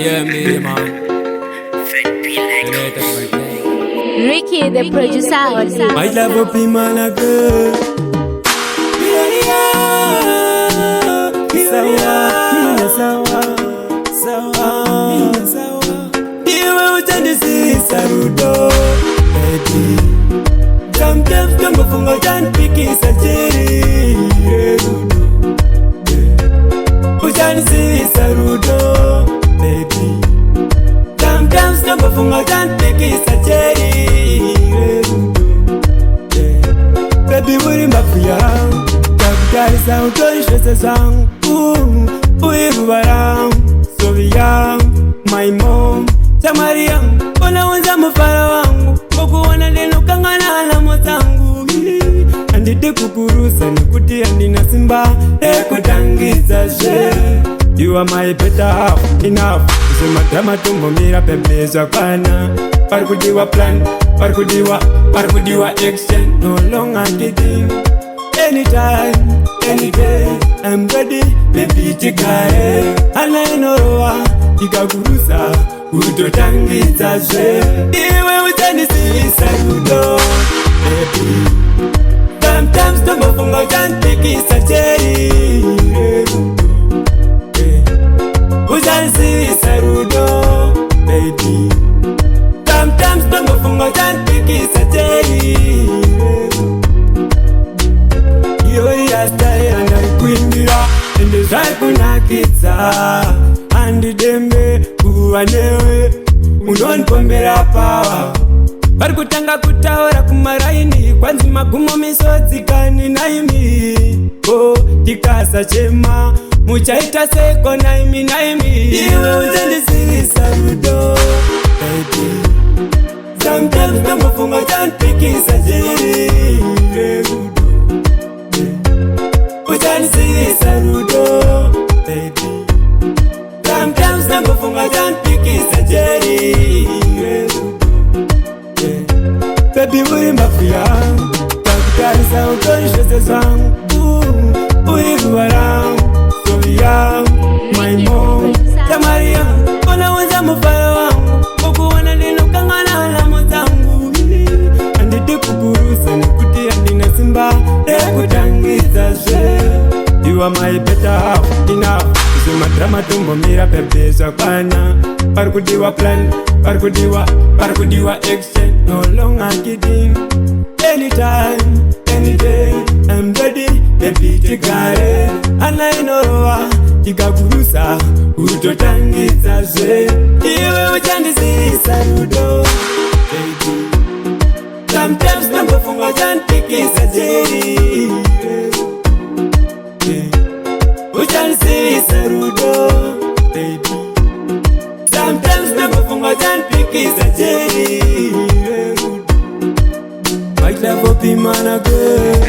Yeah, me, man. Ricky, the producer. My love will be man girl. Sawa. Iwe Uchandizivisa Rudo, baby. Sometimes kama funga janipikisa jeri Rudo. Uchandizivisa Rudo, baby. Sometimes kama funga janipikisa jeri Rudo. Baby uri mbafuya, kakutarisa utoishwese zangu. Uirubara, Sovia, my mom, Samaria. Ona wanza mufara wangu, kukuwana neno kangana alamo zangu. Andide kukurusa nikutia nina simba, kutangiza she. You are my better half, enough. Usema drama tumbo mira pembeza kana. Parkudiwa plan, parkudiwa exchange. No longer kidding. Anytime, any day, I'm ready, baby chikae. Ana inoroa, ikagurusa, utotangiza she. Iwe Uchandizivisa Rudo, baby. Sometimes tumafunga uchandipikisa jeri Rudo, Uchandizivisa Rudo, baby. Sometimes tumafunga uchandipikisa jeri Rudo. Yori astaya naikuingira endezai kunakidza andidembe kuva newe unonipombera pawa. Vari kutanga kutaura kumaraini kwanzi magumo misodzi kani naimi. Tikasa chema muchaita seko naimi. Iwe Uchandizivisa Rudo, baby. Sometimes kamufunga uchandipikisa jeri Rudo. Uchandizivisa Rudo, baby. Sometimes namufunga uchandipikisa jeri Rudo. Baby uri mbafuya, kakutarisa utoishwese zangu. Uirubara, Sovia, my mom, Samaria. Ona wanza mufara wangu, kukuwana neno kangana alamo zangu. Andide kukurusa nikutia nina simba, kutangiza she. You are my better half, enough. Usema drama tumbo mira pembeza kana. Parkudiwa plan, parkudiwa exchange. No longer kidding. Anytime, any day, I'm ready, baby chikae. Ana inoroa, ikagurusa, utotangiza she. Iwe Uchandizivisa Rudo, baby. Sometimes namufunga uchandipikisa jeri Uchandizivisa Rudo, baby. Sometimes namufunga uchandipikisa jeri Rudo. My love will be man girl.